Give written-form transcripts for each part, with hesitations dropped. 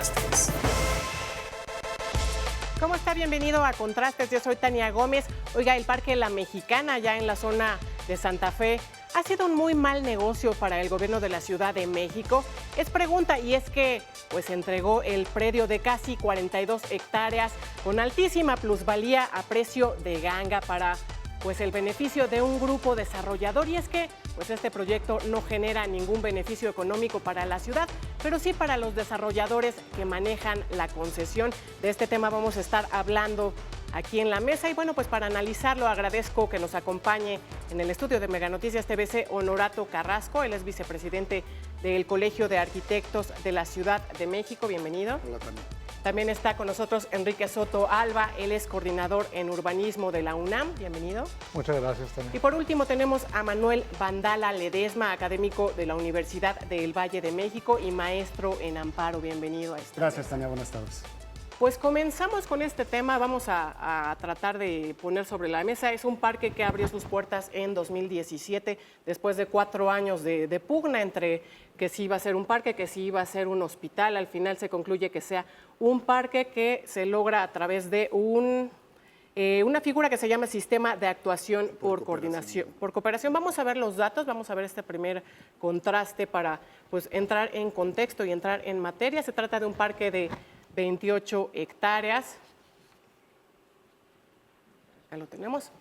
Contrastes. ¿Cómo está? Bienvenido a Contrastes. Yo soy Tania Gómez. Oiga, el Parque La Mexicana, ya en la zona de Santa Fe, ha sido un muy mal negocio para el gobierno de la Ciudad de México. Es pregunta, y es que pues entregó el predio de casi 42 hectáreas con altísima plusvalía a precio de ganga para pues el beneficio de un grupo desarrollador. Y es que pues este proyecto no genera ningún beneficio económico para la ciudad, pero sí para los desarrolladores que manejan la concesión. De este tema vamos a estar hablando aquí en la mesa y bueno, pues para analizarlo agradezco que nos acompañe en el estudio de Mega Noticias TVC Honorato Carrasco. Él es vicepresidente del Colegio de Arquitectos de la Ciudad de México. Bienvenido. Hola, Tania. También está con nosotros Enrique Soto Alba, él es coordinador en urbanismo de la UNAM. Bienvenido. Muchas gracias, Tania. Y por último tenemos a Manuel Vandala Ledesma, académico de la Universidad del Valle de México y maestro en amparo. Bienvenido a esta Gracias, mesa. Tania. Buenas tardes. Pues comenzamos con este tema, vamos a tratar de poner sobre la mesa. Es un parque que abrió sus puertas en 2017, después de 4 años de pugna entre que si iba a ser un parque, que si iba a ser un hospital. Al final se concluye que sea un parque que se logra a través de una figura que se llama Sistema de Actuación por Cooperación. Vamos a ver los datos, vamos a ver este primer contraste para pues, entrar en contexto y entrar en materia. Se trata de un parque de 28 hectáreas. Ya lo tenemos.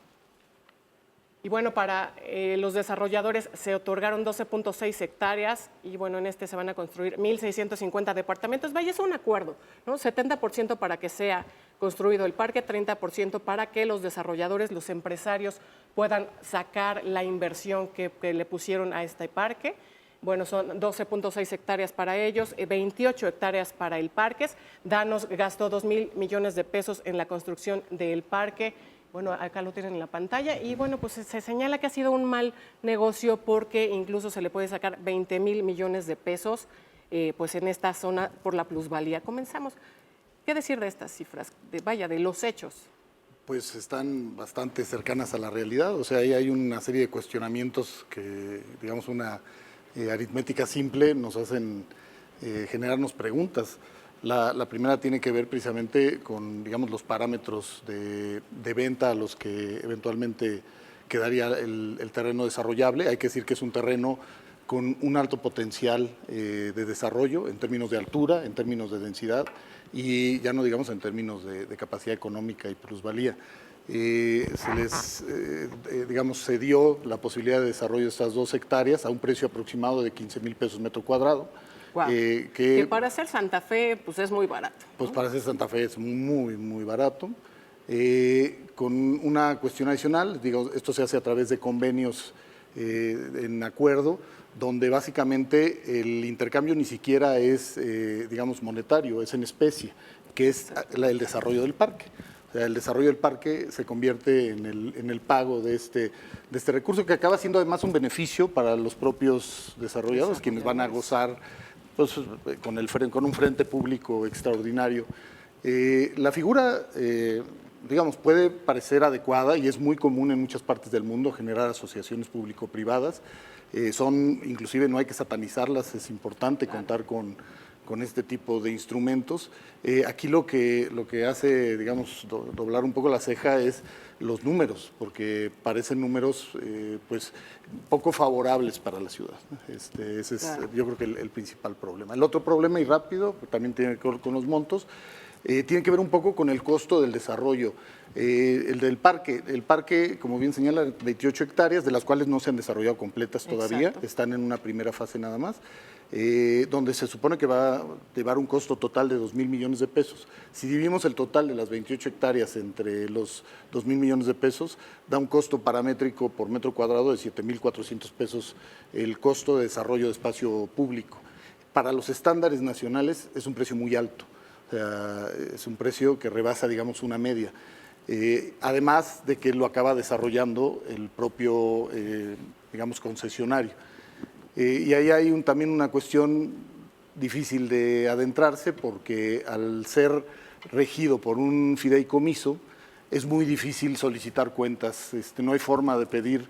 Y bueno, para los desarrolladores se otorgaron 12.6 hectáreas y bueno, en este se van a construir 1.650 departamentos. Vaya, es un acuerdo, ¿no? 70% para que sea construido el parque, 30% para que los desarrolladores, los empresarios puedan sacar la inversión que le pusieron a este parque. Bueno, son 12.6 hectáreas para ellos, 28 hectáreas para el parque. Danos gastó 2,000 millones de pesos en la construcción del parque. Bueno, acá lo tienen en la pantalla y bueno, pues se señala que ha sido un mal negocio porque incluso se le puede sacar 20,000 millones de pesos pues en esta zona por la plusvalía. Comenzamos. ¿Qué decir de estas cifras? De los hechos. Pues están bastante cercanas a la realidad, o sea, ahí hay una serie de cuestionamientos que, digamos, una aritmética simple nos hacen generarnos preguntas. La primera tiene que ver precisamente con, digamos, los parámetros de venta a los que eventualmente quedaría el terreno desarrollable. Hay que decir que es un terreno con un alto potencial de desarrollo en términos de altura, en términos de densidad y ya no digamos en términos de capacidad económica y plusvalía. Se dio la posibilidad de desarrollo de estas 2 hectáreas a un precio aproximado de 15,000 pesos metro cuadrado. Wow. Que para hacer Santa Fe pues es muy barato, ¿no? Pues para hacer Santa Fe es muy, muy barato. Con una cuestión adicional, digo, esto se hace a través de convenios en acuerdo, donde básicamente el intercambio ni siquiera es, digamos, monetario, es en especie, que es el desarrollo del parque. O sea, el desarrollo del parque se convierte en el pago de este recurso, que acaba siendo además un beneficio para los propios desarrolladores, quienes van a gozar pues, con un frente público extraordinario. La figura, digamos, puede parecer adecuada y es muy común en muchas partes del mundo generar asociaciones público-privadas. Inclusive no hay que satanizarlas, es importante contar con este tipo de instrumentos. Aquí lo que hace, digamos, doblar un poco la ceja es los números, porque parecen números pues poco favorables para la ciudad. Ese es, yo creo que el principal problema. El otro problema, y rápido, también tiene que ver con los montos, tiene que ver un poco con el costo del desarrollo. El del parque. El parque, como bien señala, 28 hectáreas, de las cuales no se han desarrollado completas todavía, están en una primera fase nada más, donde se supone que va a llevar un costo total de 2,000 millones de pesos. Si dividimos el total de las 28 hectáreas entre los 2,000 millones de pesos, da un costo paramétrico por metro cuadrado de 7,400 pesos el costo de desarrollo de espacio público. Para los estándares nacionales es un precio muy alto. O sea, es un precio que rebasa, digamos, una media. Además de que lo acaba desarrollando el propio, digamos, concesionario. Y ahí hay también una cuestión difícil de adentrarse porque al ser regido por un fideicomiso es muy difícil solicitar cuentas, no hay forma de pedir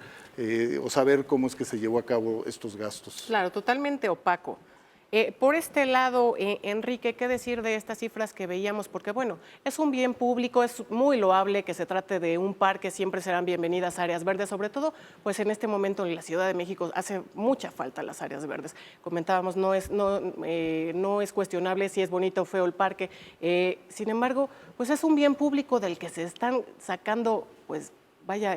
o saber cómo es que se llevó a cabo estos gastos. Claro, totalmente opaco. Por este lado, Enrique, ¿qué decir de estas cifras que veíamos? Porque, bueno, es un bien público, es muy loable que se trate de un parque, siempre serán bienvenidas áreas verdes, sobre todo, pues en este momento en la Ciudad de México hace mucha falta las áreas verdes. Comentábamos, no es cuestionable si es bonito o feo el parque, sin embargo, pues es un bien público del que se están sacando, pues, vaya,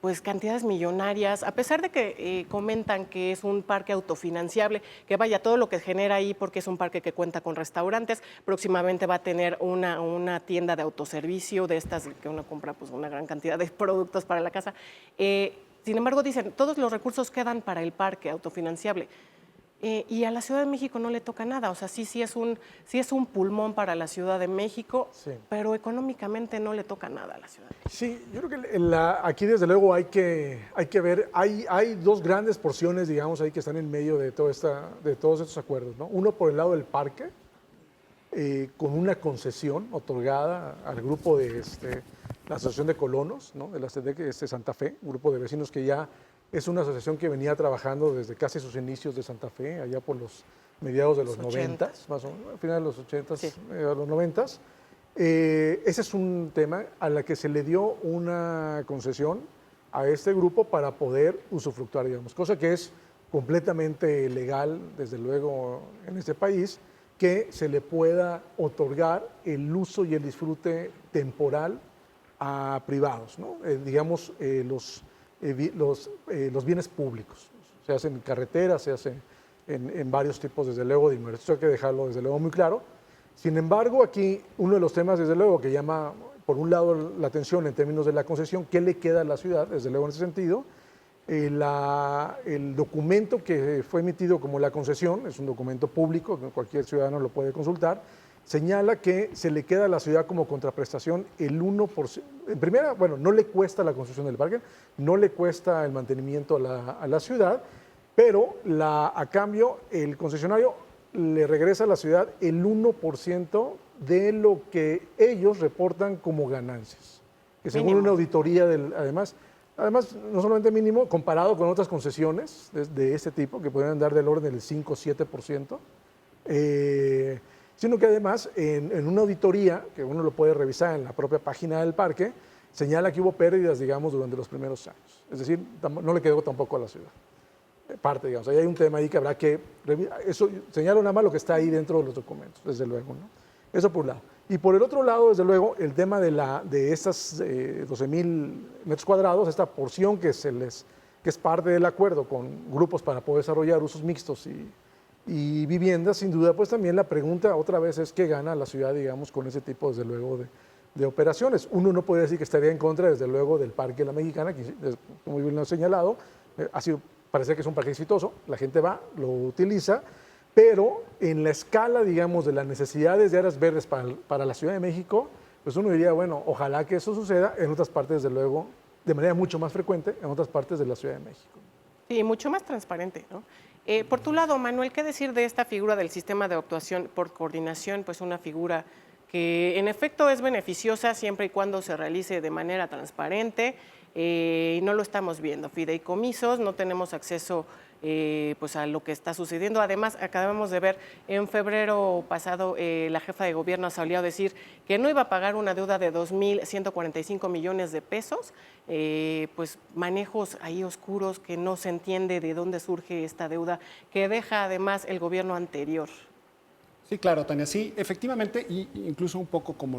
pues cantidades millonarias, a pesar de que comentan que es un parque autofinanciable, que vaya todo lo que genera ahí, porque es un parque que cuenta con restaurantes, próximamente va a tener una tienda de autoservicio, de estas que uno compra pues una gran cantidad de productos para la casa. Sin embargo, dicen, todos los recursos quedan para el parque autofinanciable. Y a la Ciudad de México no le toca nada, o sea, sí es un pulmón para la Ciudad de México, sí, pero económicamente no le toca nada a la ciudad. Sí, yo creo que aquí desde luego hay que ver, hay dos grandes porciones, digamos, ahí que están en medio de todos estos acuerdos, ¿no? Uno por el lado del parque, con una concesión otorgada al grupo de la Asociación de Colonos, ¿no? De la SEDEC Santa Fe, un grupo de vecinos que ya es una asociación que venía trabajando desde casi sus inicios de Santa Fe, allá por los mediados de los 90, más o menos, a finales de los 80, sí, a los 90. Ese es un tema a la que se le dio una concesión a este grupo para poder usufructuar, digamos, cosa que es completamente legal, desde luego, en este país, que se le pueda otorgar el uso y el disfrute temporal a privados, ¿no? Digamos, los bienes públicos. Se hacen en carreteras, se hacen en varios tipos, desde luego, de inversión. Esto hay que dejarlo, desde luego, muy claro. Sin embargo, aquí uno de los temas, desde luego, que llama, por un lado, la atención en términos de la concesión, ¿qué le queda a la ciudad? Desde luego, en ese sentido, el documento que fue emitido como la concesión, es un documento público, cualquier ciudadano lo puede consultar, señala que se le queda a la ciudad como contraprestación el 1%. En primera, bueno, no le cuesta la construcción del parque, no le cuesta el mantenimiento a la ciudad, pero a cambio el concesionario le regresa a la ciudad el 1% de lo que ellos reportan como ganancias. Que según una auditoría, además, no solamente mínimo, comparado con otras concesiones de este tipo, que podrían dar del orden del 5 o 7%, sino que además en una auditoría, que uno lo puede revisar en la propia página del parque, señala que hubo pérdidas, digamos, durante los primeros años. Es decir, no le quedó tampoco a la ciudad. Parte, digamos, ahí hay un tema ahí que habrá que revisar. Eso señala nada más lo que está ahí dentro de los documentos, desde luego, ¿no? Eso por un lado. Y por el otro lado, desde luego, el tema de estas 12,000 metros cuadrados, esta porción que es parte del acuerdo con grupos para poder desarrollar usos mixtos y viviendas, sin duda, pues también la pregunta otra vez es qué gana la ciudad, digamos, con ese tipo, desde luego, de operaciones. Uno no puede decir que estaría en contra, desde luego, del Parque La Mexicana, que, como bien lo he señalado, parece que es un parque exitoso, la gente va, lo utiliza, pero en la escala, digamos, de las necesidades de áreas verdes para la Ciudad de México, pues uno diría, bueno, ojalá que eso suceda en otras partes, desde luego, de manera mucho más frecuente, en otras partes de la Ciudad de México. Sí, mucho más transparente, ¿no? Por tu lado, Manuel, ¿qué decir de esta figura del sistema de actuación por coordinación? Pues una figura que en efecto es beneficiosa siempre y cuando se realice de manera transparente, y no lo estamos viendo. Fideicomisos, no tenemos acceso pues a lo que está sucediendo. Además, acabamos de ver en febrero pasado la jefa de gobierno salió a decir que no iba a pagar una deuda de 2,145 millones de pesos, pues manejos ahí oscuros que no se entiende de dónde surge esta deuda que deja además el gobierno anterior. Sí, claro, Tania, sí, efectivamente, y incluso un poco como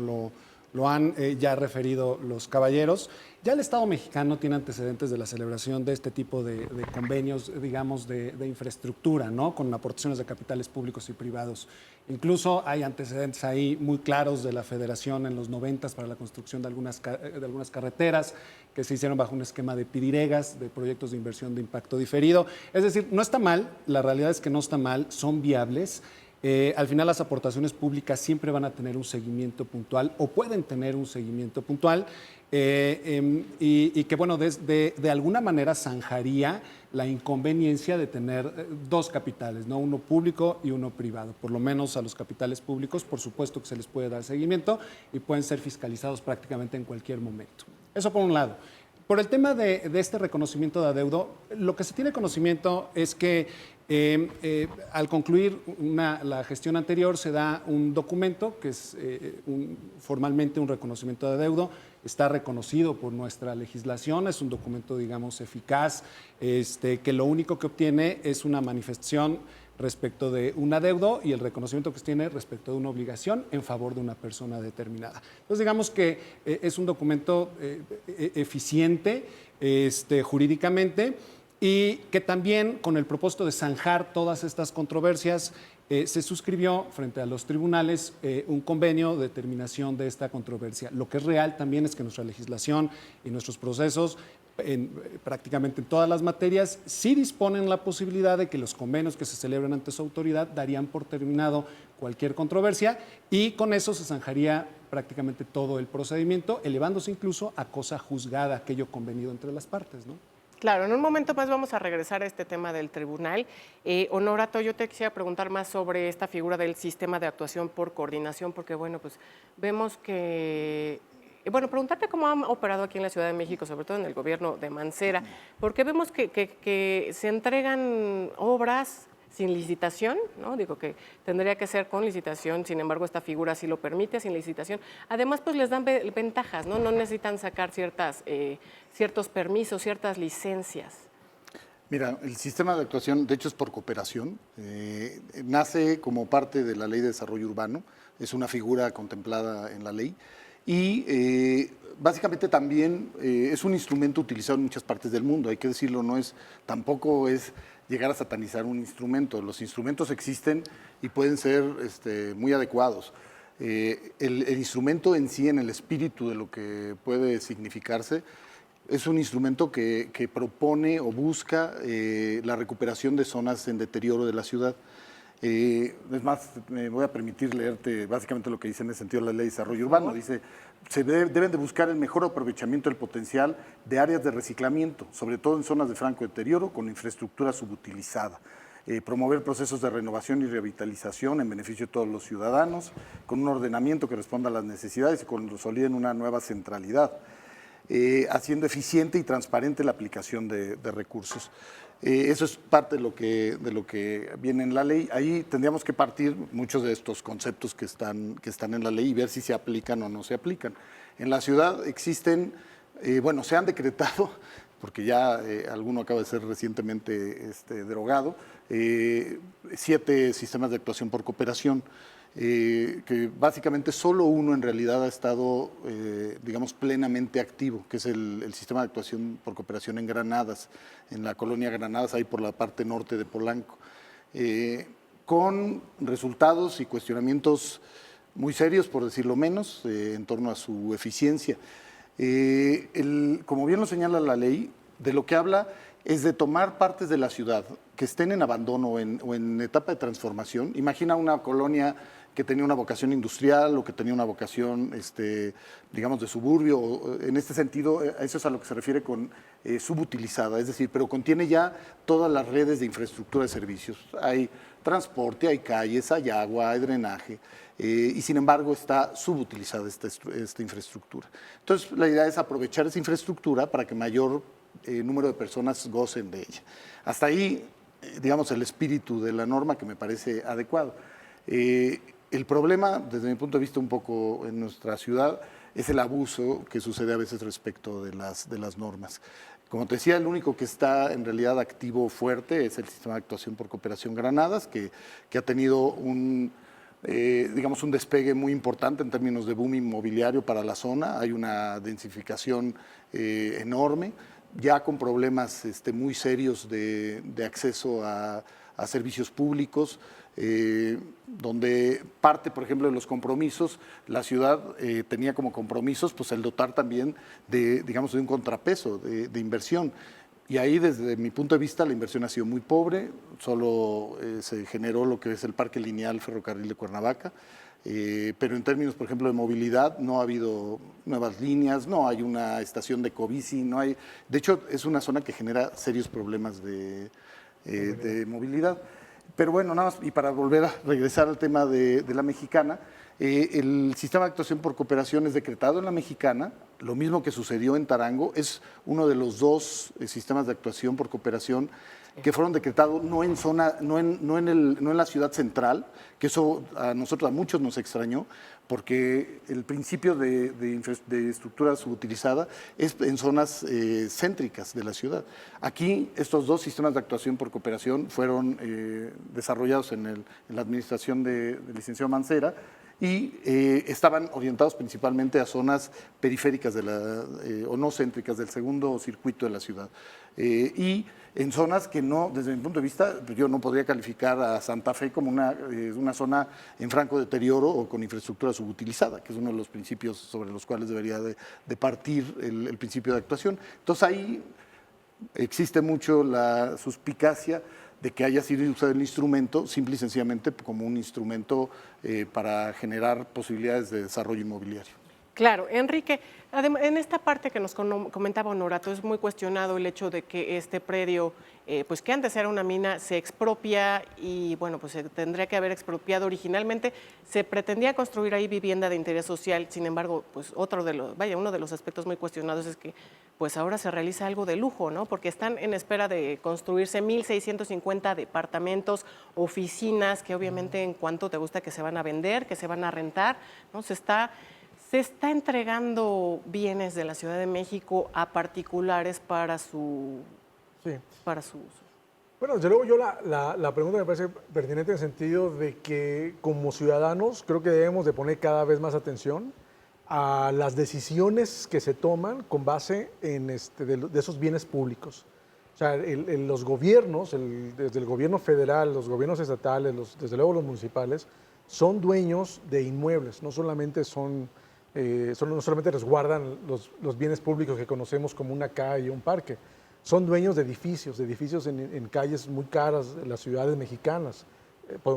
lo han ya referido los caballeros, ya el Estado mexicano tiene antecedentes de la celebración de este tipo de convenios, digamos, de infraestructura, ¿no? Con aportaciones de capitales públicos y privados. Incluso hay antecedentes ahí muy claros de la Federación en los 90 para la construcción de algunas carreteras que se hicieron bajo un esquema de pidiregas, de proyectos de inversión de impacto diferido. Es decir, no está mal, la realidad es que no está mal, son viables. Al final las aportaciones públicas siempre van a tener un seguimiento puntual o pueden tener un seguimiento puntual y que, bueno, de alguna manera zanjaría la inconveniencia de tener dos capitales, ¿no? Uno público y uno privado. Por lo menos a los capitales públicos, por supuesto que se les puede dar seguimiento y pueden ser fiscalizados prácticamente en cualquier momento. Eso por un lado. Por el tema de este reconocimiento de adeudo, lo que se tiene conocimiento es que Al concluir la gestión anterior se da un documento que es formalmente un reconocimiento de adeudo, está reconocido por nuestra legislación, es un documento, digamos, eficaz, que lo único que obtiene es una manifestación respecto de un adeudo y el reconocimiento que se tiene respecto de una obligación en favor de una persona determinada. Entonces, digamos que es un documento eficiente jurídicamente, y que también, con el propósito de zanjar todas estas controversias, se suscribió frente a los tribunales un convenio de terminación de esta controversia. Lo que es real también es que nuestra legislación y nuestros procesos, prácticamente en todas las materias, sí disponen la posibilidad de que los convenios que se celebran ante su autoridad darían por terminado cualquier controversia, y con eso se zanjaría prácticamente todo el procedimiento, elevándose incluso a cosa juzgada, aquello convenido entre las partes, ¿no? Claro, en un momento más vamos a regresar a este tema del tribunal. Honorato, yo te quisiera preguntar más sobre esta figura del sistema de actuación por coordinación, porque bueno, pues vemos que, bueno, preguntarte cómo han operado aquí en la Ciudad de México, sobre todo en el gobierno de Mancera, porque vemos que se entregan obras sin licitación, ¿no? Digo que tendría que ser con licitación, sin embargo esta figura sí lo permite, sin licitación. Además, pues les dan ventajas, ¿no? No necesitan sacar ciertos permisos, ciertas licencias. Mira, el sistema de actuación, de hecho, es por cooperación. Nace como parte de la Ley de Desarrollo Urbano, es una figura contemplada en la ley, y básicamente también es un instrumento utilizado en muchas partes del mundo, hay que decirlo, tampoco es llegar a satanizar un instrumento. Los instrumentos existen y pueden ser muy adecuados. El instrumento en sí, en el espíritu de lo que puede significarse, es un instrumento que propone o busca la recuperación de zonas en deterioro de la ciudad. Es más, me voy a permitir leerte básicamente lo que dice en ese sentido la Ley de Desarrollo Urbano. Dice, deben de buscar el mejor aprovechamiento del potencial de áreas de reciclamiento, sobre todo en zonas de franco deterioro con infraestructura subutilizada. Promover procesos de renovación y revitalización en beneficio de todos los ciudadanos, con un ordenamiento que responda a las necesidades y consoliden una nueva centralidad, haciendo eficiente y transparente la aplicación de recursos. Eso es parte de lo que viene en la ley. Ahí tendríamos que partir muchos de estos conceptos que están en la ley y ver si se aplican o no se aplican. En la ciudad existen, se han decretado, porque ya alguno acaba de ser recientemente derogado, 7 sistemas de actuación por cooperación, que básicamente solo uno en realidad ha estado, plenamente activo, que es el sistema de actuación por cooperación en Granadas, en la colonia Granadas, ahí por la parte norte de Polanco, con resultados y cuestionamientos muy serios, por decirlo menos, en torno a su eficiencia. Como bien lo señala la ley, de lo que habla es de tomar partes de la ciudad que estén en abandono o en etapa de transformación. Imagina una colonia que tenía una vocación industrial o que tenía una vocación, de suburbio. En este sentido, eso es a lo que se refiere con subutilizada, es decir, pero contiene ya todas las redes de infraestructura de servicios. Hay transporte, hay calles, hay agua, hay drenaje, y sin embargo está subutilizada esta infraestructura. Entonces, la idea es aprovechar esa infraestructura para que mayor número de personas gocen de ella. Hasta ahí, el espíritu de la norma que me parece adecuado. El problema, desde mi punto de vista un poco en nuestra ciudad, es el abuso que sucede a veces respecto de las normas. Como te decía, el único que está en realidad activo fuerte es el sistema de actuación por cooperación Granadas, que ha tenido un despegue muy importante en términos de boom inmobiliario para la zona. Hay una densificación enorme, ya con problemas muy serios de acceso a servicios públicos, donde parte, por ejemplo, de los compromisos, la ciudad tenía como compromisos pues el dotar también de un contrapeso de inversión. Y ahí, desde mi punto de vista, la inversión ha sido muy pobre, solo se generó lo que es el Parque Lineal Ferrocarril de Cuernavaca, pero en términos, por ejemplo, de movilidad, no ha habido nuevas líneas, no hay una estación de ecobici, no hay. De hecho, es una zona que genera serios problemas de movilidad. Pero bueno, nada más, y para volver a regresar al tema de la Mexicana, el sistema de actuación por cooperación es decretado en la Mexicana, lo mismo que sucedió en Tarango, es uno de los 2 sistemas de actuación por cooperación que fueron decretados no en zona, no en la ciudad central, que eso a nosotros, a muchos nos extrañó, porque el principio de estructura subutilizada es en zonas céntricas de la ciudad. Aquí estos dos sistemas de actuación por cooperación fueron desarrollados en la administración del licenciado Mancera, y estaban orientados principalmente a zonas periféricas o no céntricas del segundo circuito de la ciudad. Y en zonas que no, desde mi punto de vista, yo no podría calificar a Santa Fe como una zona en franco deterioro o con infraestructura subutilizada, que es uno de los principios sobre los cuales debería de partir el principio de actuación. Entonces ahí existe mucho la suspicacia de que haya sido usado el instrumento simple y sencillamente como un instrumento para generar posibilidades de desarrollo inmobiliario. Claro, Enrique, en esta parte que nos comentaba Honorato, es muy cuestionado el hecho de que este predio, pues que antes era una mina, se expropia y bueno, pues se tendría que haber expropiado originalmente. Se pretendía construir ahí vivienda de interés social, sin embargo, pues uno de los aspectos muy cuestionados es que pues ahora se realiza algo de lujo, ¿no? Porque están en espera de construirse 1,650 departamentos, oficinas, que obviamente en cuanto te gusta que se van a vender, que se van a rentar, ¿no? Se está entregando bienes de la Ciudad de México a particulares para su uso. Bueno, desde luego yo la pregunta me parece pertinente en el sentido de que como ciudadanos creo que debemos de poner cada vez más atención a las decisiones que se toman con base en de esos bienes públicos. O sea, los gobiernos, desde el gobierno federal, los gobiernos estatales, desde luego los municipales, son dueños de inmuebles, no solamente no solamente resguardan los bienes públicos que conocemos como una calle o un parque, son dueños de edificios en calles muy caras de las ciudades mexicanas,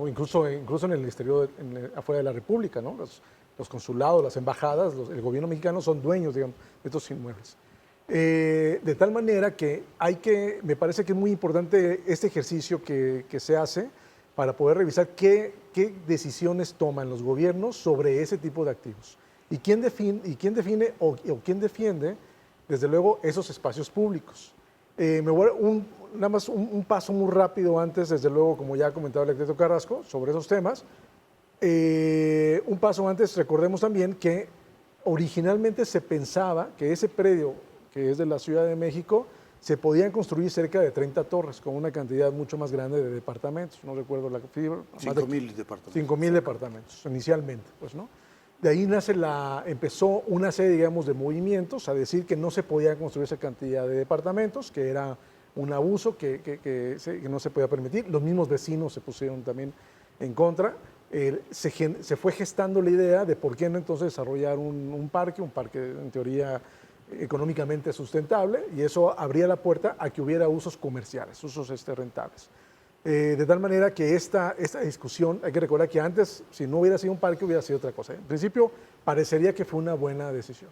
incluso en el exterior, afuera de la República, ¿no? Los consulados, las embajadas, el gobierno mexicano son dueños, digamos, de estos inmuebles. De tal manera que me parece que es muy importante este ejercicio que se hace para poder revisar qué decisiones toman los gobiernos sobre ese tipo de activos. ¿Y quién define o quién defiende, desde luego, esos espacios públicos? Me voy a nada más un paso muy rápido antes, desde luego, como ya ha comentado el arquitecto Carrasco, sobre esos temas. Un paso antes, recordemos también que originalmente se pensaba que ese predio, que es de la Ciudad de México, se podían construir cerca de 30 torres, con una cantidad mucho más grande de departamentos. No recuerdo la cifra. 5,000 departamentos. 5,000 departamentos, inicialmente, pues, ¿no? De ahí empezó una serie, digamos, de movimientos a decir que no se podía construir esa cantidad de departamentos, que era un abuso que no se podía permitir. Los mismos vecinos se pusieron también en contra. Se fue gestando la idea de por qué no entonces desarrollar un parque en teoría económicamente sustentable, y eso abría la puerta a que hubiera usos comerciales, usos rentables. De tal manera que esta discusión, hay que recordar que antes, si no hubiera sido un parque, hubiera sido otra cosa. En principio, parecería que fue una buena decisión.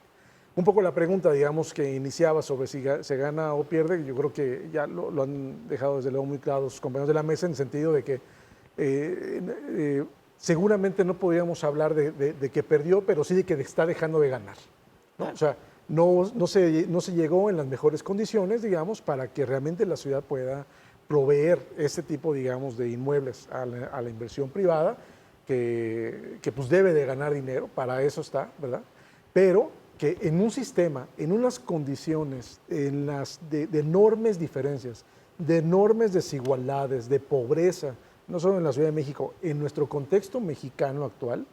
Un poco la pregunta, digamos, que iniciaba sobre si se gana o pierde, yo creo que ya lo han dejado desde luego muy claro los compañeros de la mesa, en el sentido de que seguramente no podríamos hablar de que perdió, pero sí de que está dejando de ganar, ¿no? O sea, no se llegó en las mejores condiciones, digamos, para que realmente la ciudad pueda proveer este tipo, digamos, de inmuebles a la inversión privada, que pues debe de ganar dinero, para eso está, ¿verdad? Pero que en un sistema, en unas condiciones, de enormes diferencias, de enormes desigualdades, de pobreza, no solo en la Ciudad de México, en nuestro contexto mexicano actual,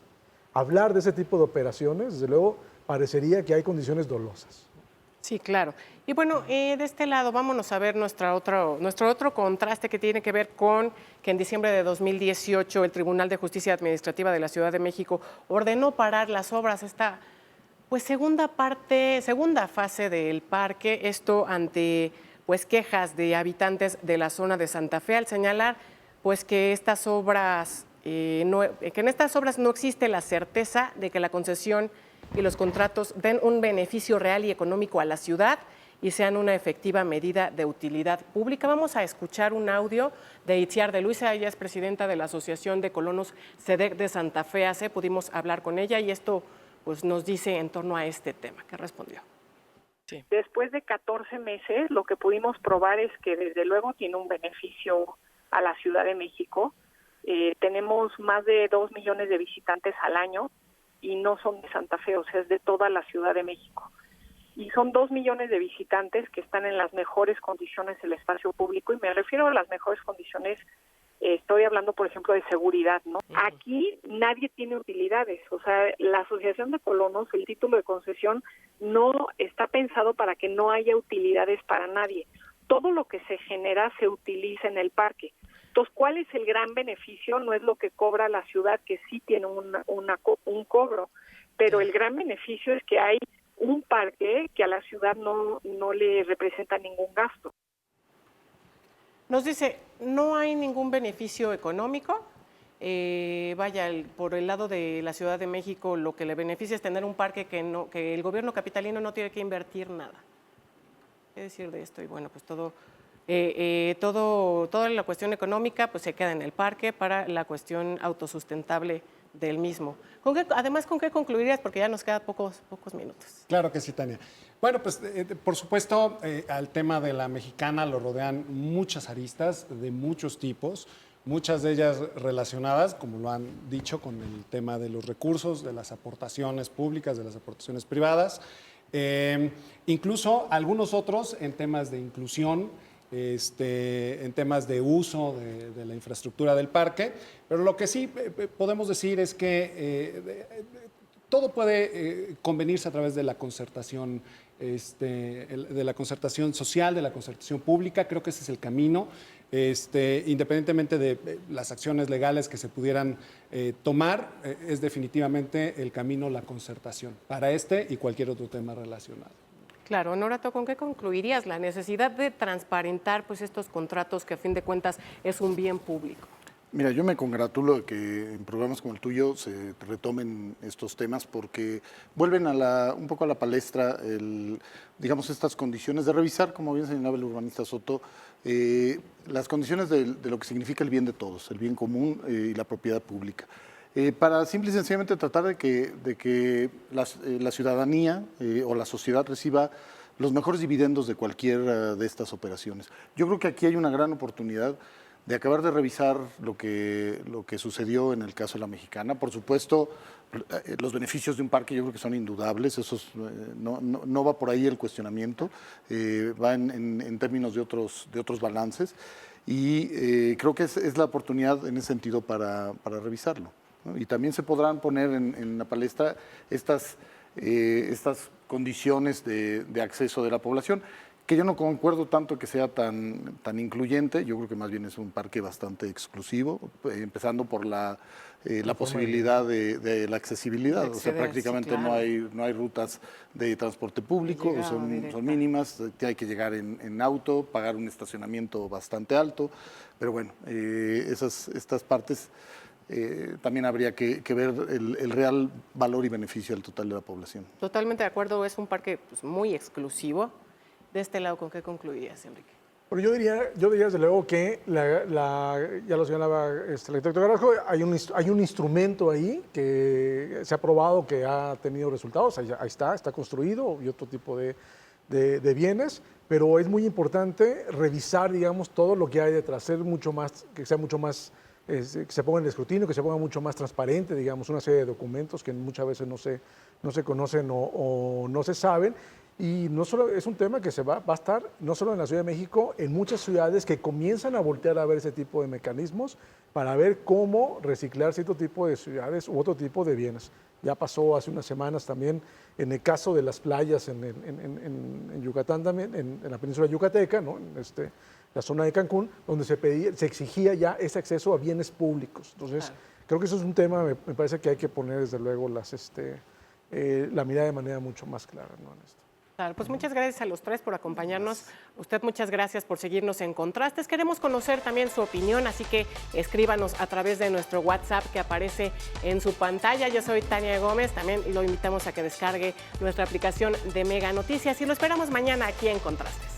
hablar de ese tipo de operaciones, desde luego, parecería que hay condiciones dolosas. Sí, claro. Y bueno, de este lado vámonos a ver nuestro otro contraste, que tiene que ver con que en diciembre de 2018 el Tribunal de Justicia Administrativa de la Ciudad de México ordenó parar las obras, esta pues segunda fase del parque, esto ante pues quejas de habitantes de la zona de Santa Fe, al señalar pues que en estas obras no existe la certeza de que la concesión y los contratos den un beneficio real y económico a la ciudad y sean una efectiva medida de utilidad pública. Vamos a escuchar un audio de Itziar de Luisa. Ella es presidenta de la Asociación de Colonos SEDEC de Santa Fe. Pudimos hablar con ella y esto pues, nos dice en torno a este tema. ¿Qué respondió? Sí. Después de 14 meses, lo que pudimos probar es que desde luego tiene un beneficio a la Ciudad de México. Tenemos más de 2 millones de visitantes al año y no son de Santa Fe, o sea, es de toda la Ciudad de México. Y son 2 millones de visitantes que están en las mejores condiciones del espacio público, y me refiero a las mejores condiciones, estoy hablando, por ejemplo, de seguridad, ¿no? Aquí nadie tiene utilidades, o sea, la Asociación de Colonos, el título de concesión, no está pensado para que no haya utilidades para nadie. Todo lo que se genera se utiliza en el parque. Entonces, ¿cuál es el gran beneficio? No es lo que cobra la ciudad, que sí tiene un cobro, pero el gran beneficio es que hay un parque que a la ciudad no le representa ningún gasto. Nos dice, no hay ningún beneficio económico. Por el lado de la Ciudad de México, lo que le beneficia es tener un parque que el gobierno capitalino no tiene que invertir nada. ¿Qué decir de esto? Y bueno, pues toda la cuestión económica pues se queda en el parque para la cuestión autosustentable del mismo. Además, ¿con qué concluirías? Porque ya nos quedan pocos minutos. Claro que sí, Tania. Bueno, pues por supuesto al tema de la mexicana lo rodean muchas aristas de muchos tipos, muchas de ellas relacionadas, como lo han dicho, con el tema de los recursos, de las aportaciones públicas, de las aportaciones privadas, incluso algunos otros en temas de inclusión, en temas de uso de la infraestructura del parque, pero lo que sí podemos decir es que todo puede convenirse a través de la concertación, de la concertación social, de la concertación pública. Creo que ese es el camino, independientemente de las acciones legales que se pudieran tomar, es definitivamente el camino la concertación para este y cualquier otro tema relacionado. Claro, Honorato, ¿con qué concluirías la necesidad de transparentar pues estos contratos que a fin de cuentas es un bien público? Mira, yo me congratulo de que en programas como el tuyo se retomen estos temas porque vuelven un poco a la palestra, digamos, estas condiciones de revisar, como bien señalaba el urbanista Soto, las condiciones de lo que significa el bien de todos, el bien común y la propiedad pública. Para simple y sencillamente tratar de que la ciudadanía o la sociedad reciba los mejores dividendos de cualquiera de estas operaciones. Yo creo que aquí hay una gran oportunidad de acabar de revisar lo que sucedió en el caso de la mexicana. Por supuesto, los beneficios de un parque yo creo que son indudables, eso no va por ahí el cuestionamiento, va en términos de otros balances, y creo que es la oportunidad en ese sentido para revisarlo, ¿no? Y también se podrán poner en la palestra estas condiciones de acceso de la población, que yo no concuerdo tanto que sea tan incluyente. Yo creo que más bien es un parque bastante exclusivo, empezando por la posibilidad de la accesibilidad. O sea, prácticamente sí, claro, no hay rutas de transporte público, son mínimas, hay que llegar en auto, pagar un estacionamiento bastante alto, pero bueno, estas partes también habría que ver el real valor y beneficio al total de la población. Totalmente de acuerdo, es un parque pues, muy exclusivo. De este lado, ¿con qué concluirías, Enrique? Bueno, yo diría desde luego que, ya lo señalaba el arquitecto Carrasco, hay un instrumento ahí que se ha probado que ha tenido resultados, ahí está construido, y otro tipo de bienes, pero es muy importante revisar, digamos, todo lo que hay detrás, que sea mucho más, que se ponga en el escrutinio, que se ponga mucho más transparente, digamos, una serie de documentos que muchas veces no se conocen o no se saben. Y no solo es un tema que va a estar no solo en la Ciudad de México, en muchas ciudades que comienzan a voltear a ver ese tipo de mecanismos para ver cómo reciclar cierto tipo de ciudades u otro tipo de bienes. Ya pasó hace unas semanas también en el caso de las playas en Yucatán también, en la península yucateca, ¿no? La zona de Cancún, donde se exigía ya ese acceso a bienes públicos. Entonces, creo que eso es un tema, me parece que hay que poner desde luego la mirada de manera mucho más clara, ¿no? En esto. Claro, pues muchas gracias a los tres por acompañarnos. Usted, muchas gracias por seguirnos en Contrastes. Queremos conocer también su opinión, así que escríbanos a través de nuestro WhatsApp que aparece en su pantalla. Yo soy Tania Gómez, también lo invitamos a que descargue nuestra aplicación de Mega Noticias y lo esperamos mañana aquí en Contrastes.